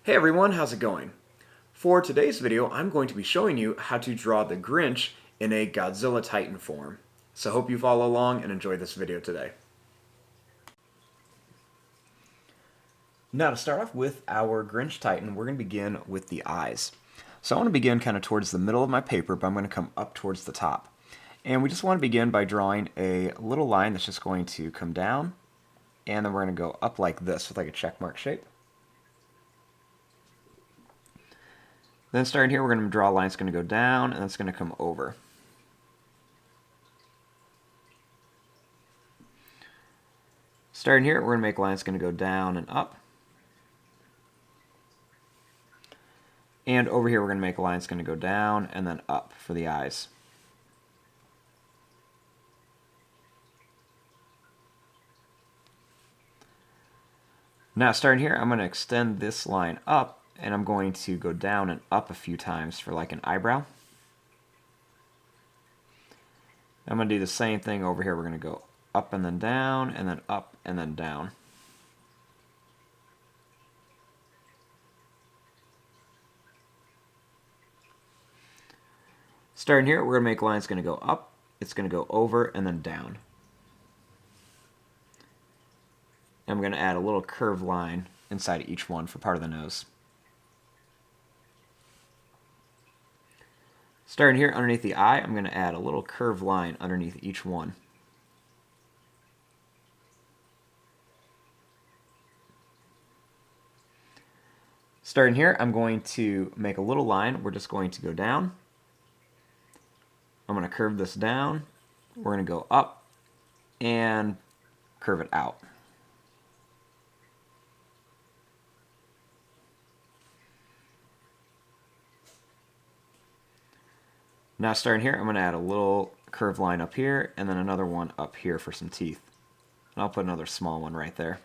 Hey everyone, how's it going? For today's video, I'm going to be showing you how to draw the Grinch in a Godzilla Titan form. So hope you follow along and enjoy this video today. Now to start off with our Grinch Titan, we're going to begin with the eyes. So I want to begin kind of towards the middle of my paper, but I'm going to come up towards the top. And we just want to begin by drawing a little line that's just going to come down, and then we're going to go up like this with like a check mark shape. Then starting here, we're going to draw a line that's going to go down, and it's going to come over. Starting here, we're going to make a line that's going to go down and up. And over here, we're going to make a line that's going to go down and then up for the eyes. Now, starting here, I'm going to extend this line up, and I'm going to go down and up a few times for like an eyebrow. I'm going to do the same thing over here. We're going to go up and then up and then down. Starting here, we're going to make a line that's going to go up, it's going to go over, and then down. And I'm going to add a little curved line inside of each one for part of the nose. Starting here underneath the eye, I'm going to add a little curved line underneath each one. Starting here, I'm going to make a little line. We're just going to go down. I'm going to curve this down. We're going to go up and curve it out. Now starting here, I'm going to add a little curved line up here and then another one up here for some teeth. And I'll put another small one right there.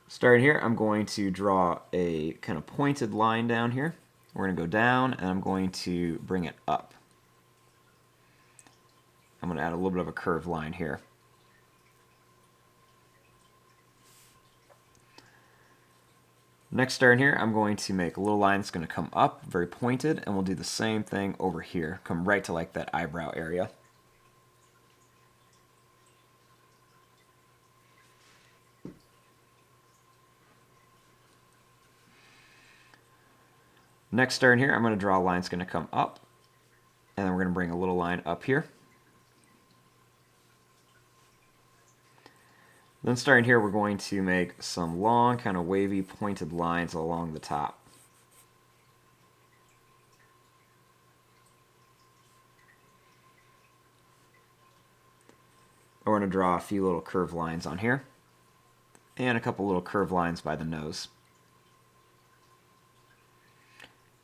Starting here, I'm going to draw a kind of pointed line down here. We're going to go down and I'm going to bring it up. I'm going to add a little bit of a curved line here. Next, starting here, I'm going to make a little line that's going to come up, very pointed, and we'll do the same thing over here. Come right to like that eyebrow area. Next, starting here, I'm going to draw a line that's going to come up, and then we're going to bring a little line up here. Then starting here, we're going to make some long, kind of wavy, pointed lines along the top. We're going to draw a few little curved lines on here, and a couple little curved lines by the nose.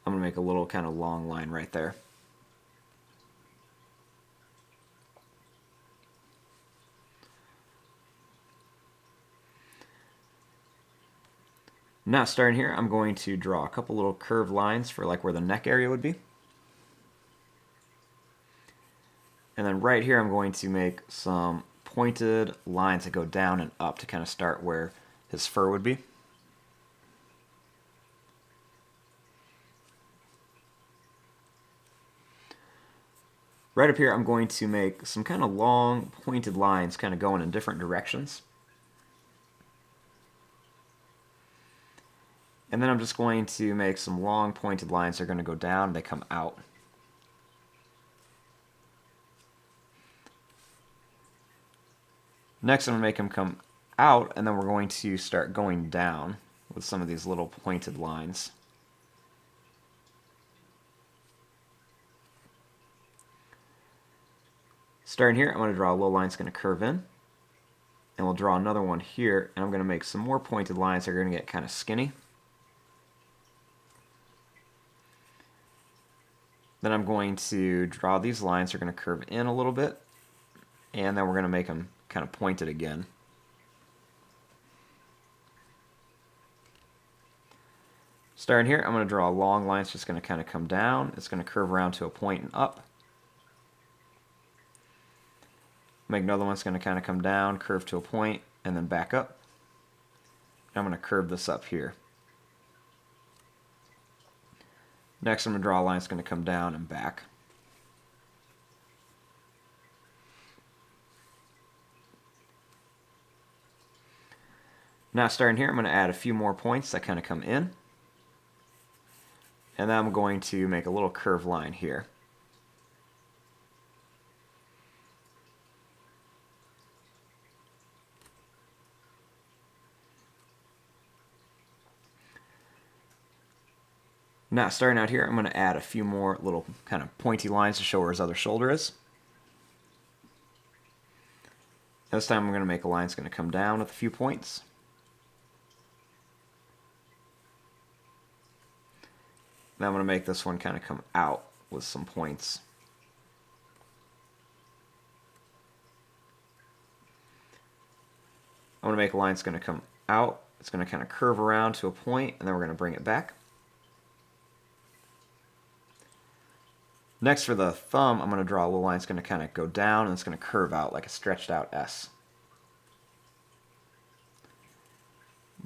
I'm going to make a little kind of long line right there. Now starting here, I'm going to draw a couple little curved lines for like where the neck area would be. And then right here, I'm going to make some pointed lines that go down and up to kind of start where his fur would be. Right up here, I'm going to make some kind of long pointed lines kind of going in different directions. And then I'm just going to make some long pointed lines that are going to go down and they come out. Next, I'm going to make them come out, and then we're going to start going down with some of these little pointed lines. Starting here, I'm going to draw a little line that's going to curve in. And we'll draw another one here, and I'm going to make some more pointed lines that are going to get kind of skinny. Then I'm going to draw these lines that are going to curve in a little bit, and then we're going to make them kind of pointed again. Starting here, I'm going to draw a long line that's just going to kind of come down. It's going to curve around to a point and up. Make another one that's going to kind of come down, curve to a point, and then back up. I'm going to curve this up here. Next, I'm going to draw a line that's going to come down and back. Now starting here, I'm going to add a few more points that kind of come in. And then I'm going to make a little curved line here. Now starting out here, I'm going to add a few more little kind of pointy lines to show where his other shoulder is. This time I'm going to make a line that's going to come down with a few points. Then I'm going to make this one kind of come out with some points. I'm going to make a line that's going to come out. It's going to kind of curve around to a point, and then we're going to bring it back. Next, for the thumb, I'm going to draw a little line that's going to kind of go down, and it's going to curve out like a stretched out S.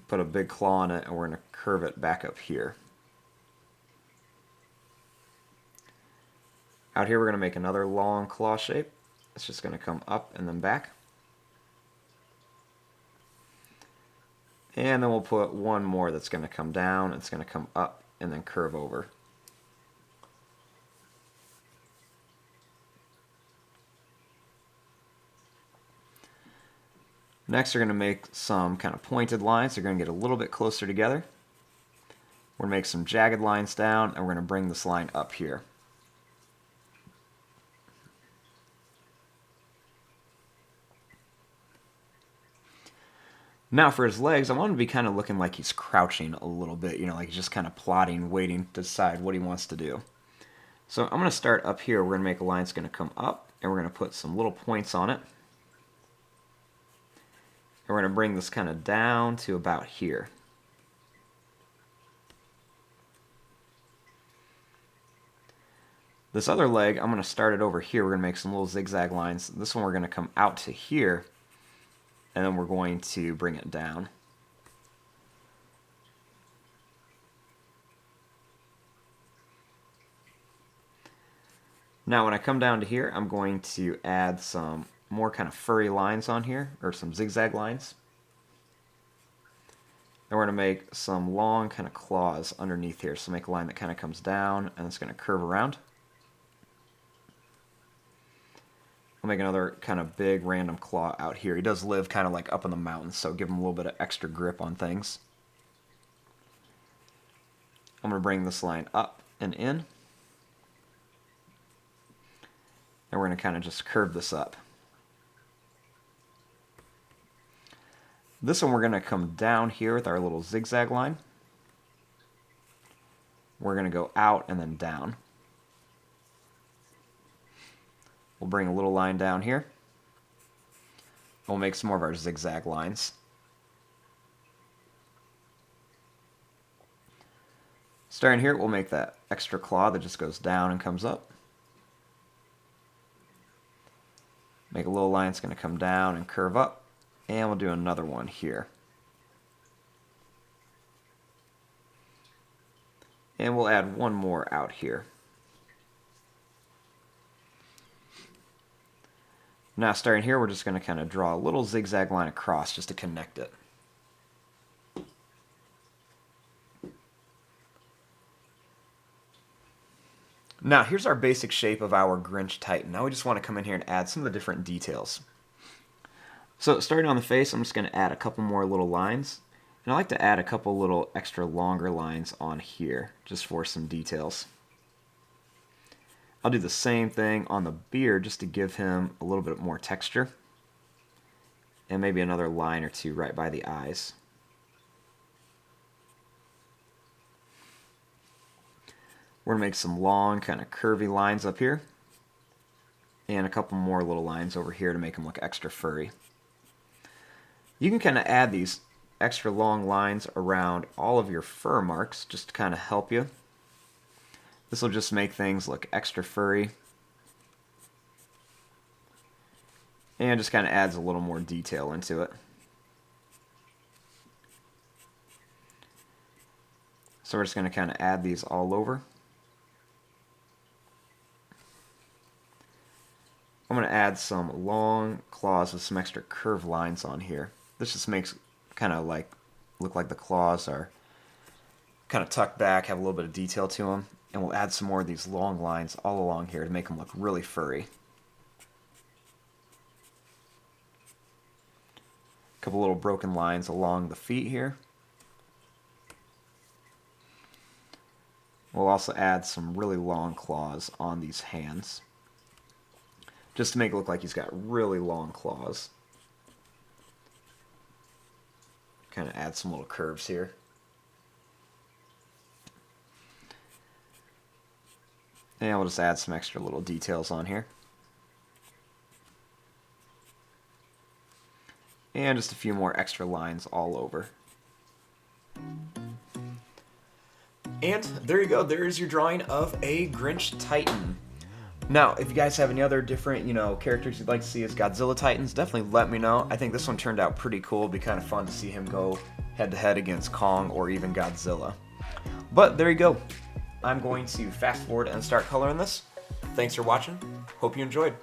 Put a big claw on it, and we're going to curve it back up here. Out here, we're going to make another long claw shape. It's just going to come up and then back. And then we'll put one more that's going to come down, it's going to come up and then curve over. Next, we're going to make some kind of pointed lines. They're going to get a little bit closer together. We're going to make some jagged lines down, and we're going to bring this line up here. Now for his legs, I want him to be kind of looking like he's crouching a little bit, like he's just kind of plotting, waiting to decide what he wants to do. So I'm going to start up here. We're going to make a line that's going to come up, and we're going to put some little points on it. And we're going to bring this kind of down to about here. This other leg, I'm going to start it over here. We're going to make some little zigzag lines. This one we're going to come out to here, and then we're going to bring it down. Now when I come down to here, I'm going to add some more kind of furry lines on here, or some zigzag lines. And we're going to make some long kind of claws underneath here. So make a line that kind of comes down, and it's going to curve around. I'll make another kind of big random claw out here. He does live kind of like up in the mountains, so give him a little bit of extra grip on things. I'm going to bring this line up and in. And we're going to kind of just curve this up. This one we're going to come down here with our little zigzag line. We're going to go out and then down. We'll bring a little line down here. We'll make some more of our zigzag lines. Starting here, we'll make that extra claw that just goes down and comes up. Make a little line that's going to come down and curve up. And we'll do another one here. And we'll add one more out here. Now starting here, we're just going to kind of draw a little zigzag line across just to connect it. Now here's our basic shape of our Grinch Titan. Now we just want to come in here and add some of the different details. So starting on the face, I'm just going to add a couple more little lines. And I like to add a couple little extra longer lines on here, just for some details. I'll do the same thing on the beard just to give him a little bit more texture. And maybe another line or two right by the eyes. We're going to make some long, kind of curvy lines up here. And a couple more little lines over here to make him look extra furry. You can kind of add these extra long lines around all of your fur marks just to kind of help you. This will just make things look extra furry. And just kind of adds a little more detail into it. So we're just going to kind of add these all over. I'm going to add some long claws with some extra curved lines on here. This just makes kind of like look like the claws are kind of tucked back, have a little bit of detail to them. And we'll add some more of these long lines all along here to make them look really furry. A couple little broken lines along the feet here. We'll also add some really long claws on these hands, just to make it look like he's got really long claws. Kind of add some little curves here. And we'll just add some extra little details on here. And just a few more extra lines all over. And there you go, there's your drawing of a Grinch Titan. Now, if you guys have any other different, characters you'd like to see as Godzilla Titans, definitely let me know. I think this one turned out pretty cool. It'd be kind of fun to see him go head-to-head against Kong or even Godzilla. But there you go. I'm going to fast forward and start coloring this. Thanks for watching. Hope you enjoyed.